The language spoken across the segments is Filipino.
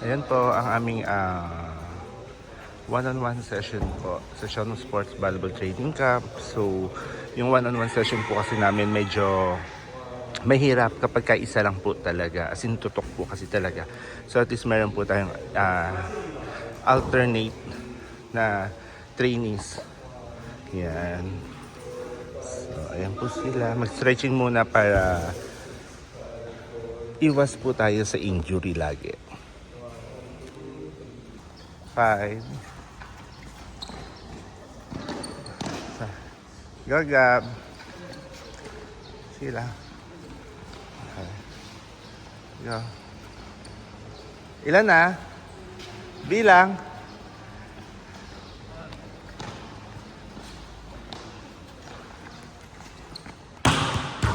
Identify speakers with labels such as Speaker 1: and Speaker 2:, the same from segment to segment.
Speaker 1: Ayan po ang aming one-on-one session po sa Sean Sports Volleyball Training Camp. So, yung one-on-one session po kasi namin medyo mahirap kapag kaisa lang po talaga. As in, tutok po kasi talaga. So, at least meron po tayong alternate na trainees. Yan. So, ayan po sila. Mag-stretching muna para iwas po tayo sa injury lagi. 5. Go, Gab. Sila. Okay. Go. Ilan na? Bilang.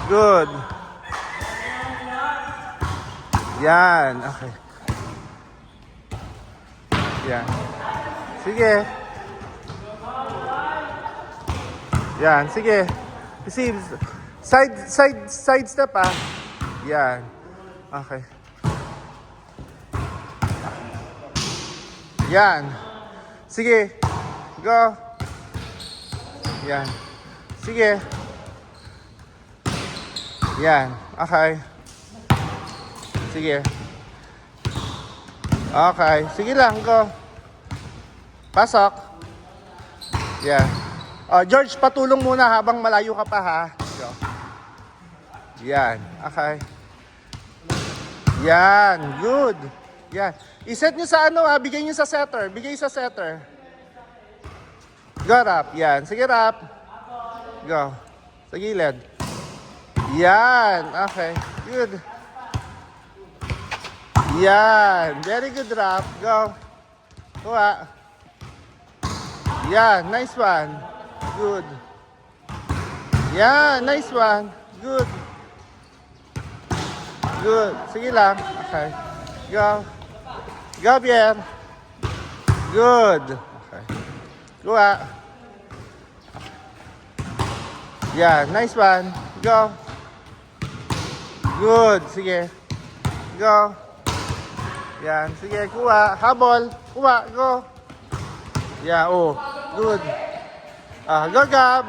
Speaker 1: Good. Yan. Okay. Yan. Sige. Yan. Sige. Receive. Side step ah. Yan. Okay. Yan. Sige. Go. Yan. Sige. Yan. Okay. Sige. Okay. Sige lang. Go. Pasok. Yan. George, patulong muna habang malayo ka pa ha. Go. Yan. Okay. Yan. Good. Yan. I-set nyo sa ano ha. Bigay nyo sa setter. Bigay sa setter. Go, Rap. Yan. Sige, Rap. Go. Sa gilid. Yan. Okay. Good. Yan. Very good, Rap. Go. Kuha. Yan. Nice one. Good. Yan. Nice one. Good. Good. Sige lang. Okay. Go. Go, Pierre. Good. Okay. Kuha. Yan. Nice one. Go. Good. Sige. Go. Yan. Sige. Kuha. Habol. Kuha. Go. Yeah. Oh. Good. Go, Gab.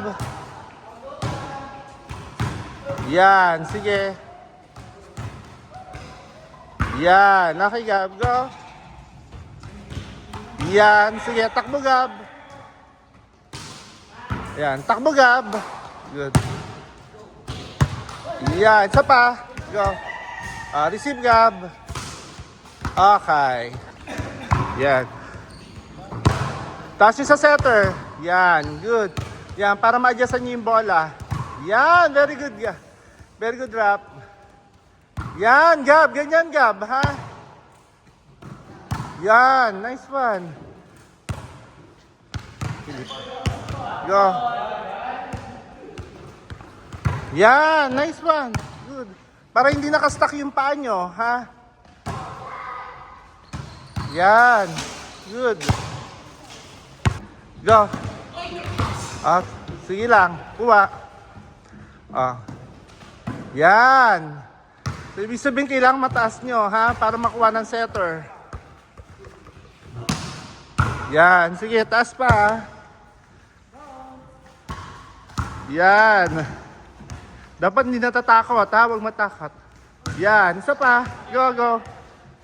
Speaker 1: Yan. Sige. Yan. Okay, Gab. Go. Yan. Sige. Takbo, Gab. Yan. Takbo, Gab. Good. Yan. Isa pa. Go. Receive, Gab. Okay. Yan. Taas nyo sa setter. Yan. Good. Yan. Para ma-adjustan nyo yung bola. Yan. Very good. Yeah. Very good, Rap. Yan. Gab. Ganyan, Gab. Ha? Yan. Nice one. Go. Yan. Nice one. Good. Para hindi nakastuck yung paa nyo. Ha? Yan. Good. Go. Sige lang. Kuha. Yan. So, ibig sabihin kailangan mataas nyo, ha? Para makuha ng setter. Yan. Sige, taas pa, ha? Yan. Dapat hindi natatakot, ha? Huwag matakot. Yan. Isa pa. Go, go.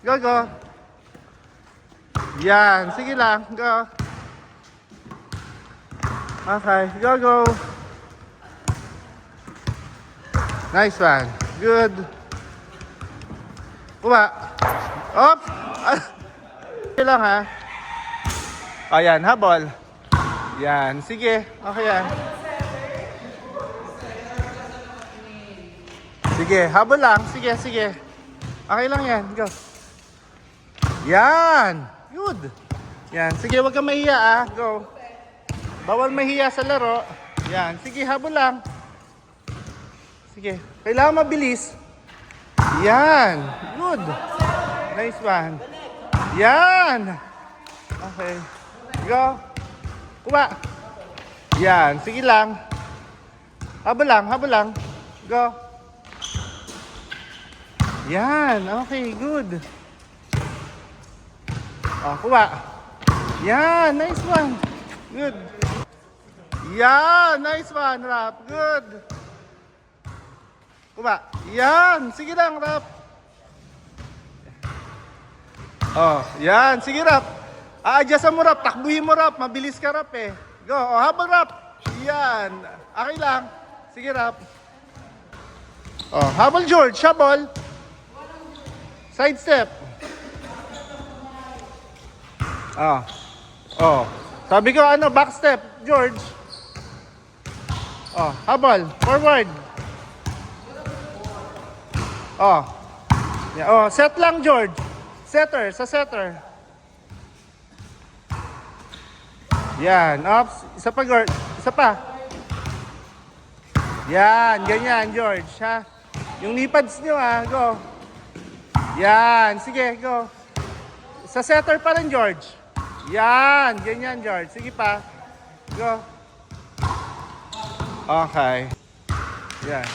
Speaker 1: Go, go. Yan. Sige lang. Go. Okay. Go, go. Nice one. Good. Kuha. Op! Okay lang, ha? Ayan, habol. Yan. Sige. Okay yan. Sige. Habol lang. Sige, sige. Okay lang yan. Go. Yan. Good. Yan. Sige, huwag kang mahiya, ah. Go. Bawal mahiya sa laro. Yan. Sige, habol lang. Sige. Kailangan mabilis. Yan. Good. Nice one. Yan. Okay. Go. Kuha. Yan. Sige lang. Habol lang. Habol lang. Go. Yan. Okay. Good. Oh, kuha. Yan, nice one. Good. Yan, nice one, Rap. Good. Kuha. Yan, sige lang, Rap. Oh, yan, sige, Rap. A-adjustan mo, Rap. Takbuhin mo, Rap. Mabilis ka, Rap, eh. Go, oh, habang, Rap. Yan. Okay lang. Sige, Rap. Oh, habol, George. Habol. Side step. Oh. Oh. Sabi ko, ano, back step, George. Oh, habol. Forward. Oh. Yeah, oh, set lang, George. Setter, sa setter. Yan, ops. Isa pa, George. Isa pa. Yan, ganyan, George, ha? Yung knee pads nyo, ha? Go. Yan, sige, go. Sa setter pa rin, George. Yan, ganyan, George. Sige pa. Go. Okay. Yan.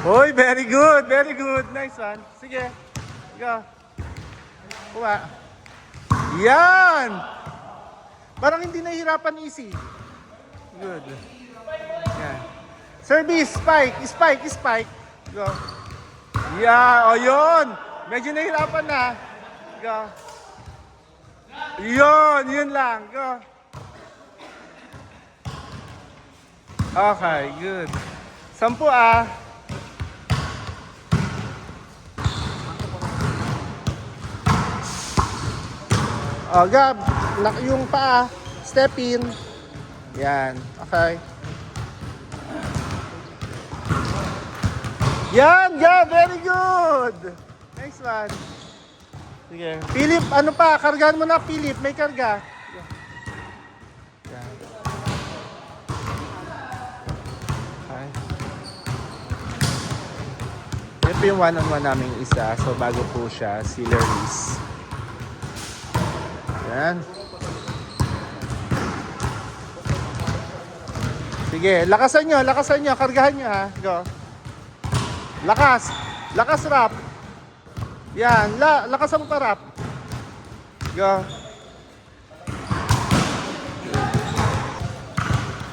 Speaker 1: Uy, very good, very good. Nice one. Sige. Go. Kuha. Yan! Parang hindi nahihirapan, easy. Good. Yan. Service, spike, spike, spike. Go. Yeah, o yun. Medyo nahihirapan na. Go. Yun lang. Go. Okay, good. 10 ah. Oh, Gab, yung paa, step in. Yan, okay. Yan, Gab, very good. Next one. Sige. Philip, ano pa? Kargahan mo na, Philip. May karga. Yan. Okay. Ito yung one-on-one naming isa. So, bago po siya, si Laris. Yan. Sige, lakasan nyo, kargahan nyo, ha. Go. Lakas, lakas, Rap. Yan, lakasan mo pa, Rap. Go.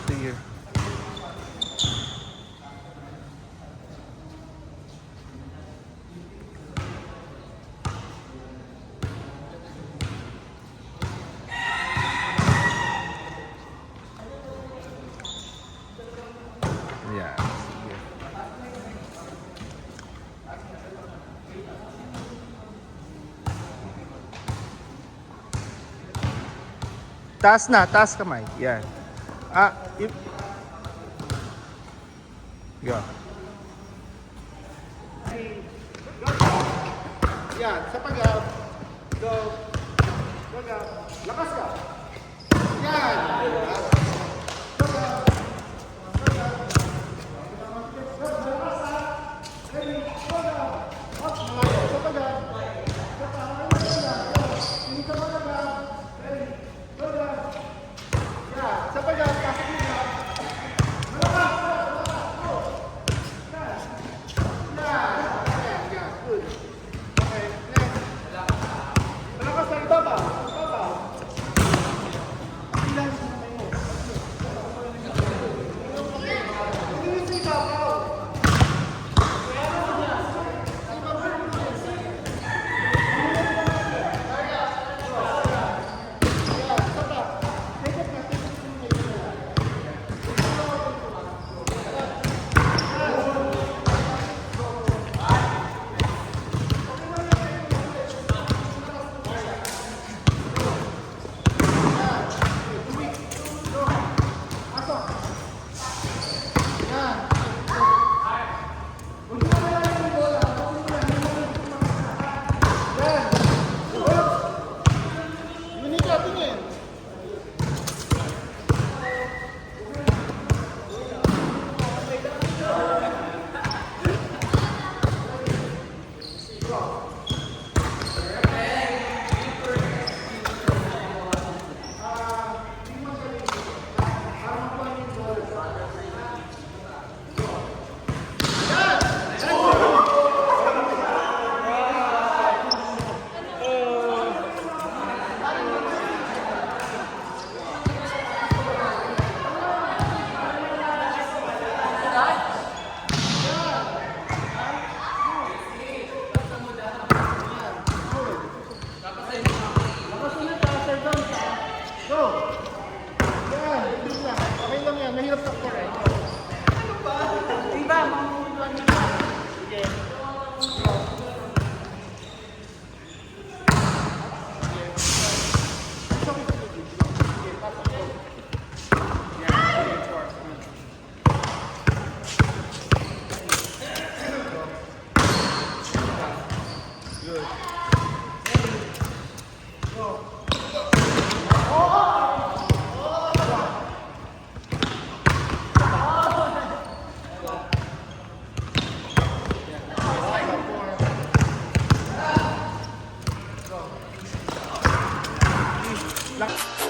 Speaker 1: Sige. Yan, sige. Taas kamay. Yan. Go. Yan, sa pag-up. Go. Go. Lakas ka. Yan. Lang.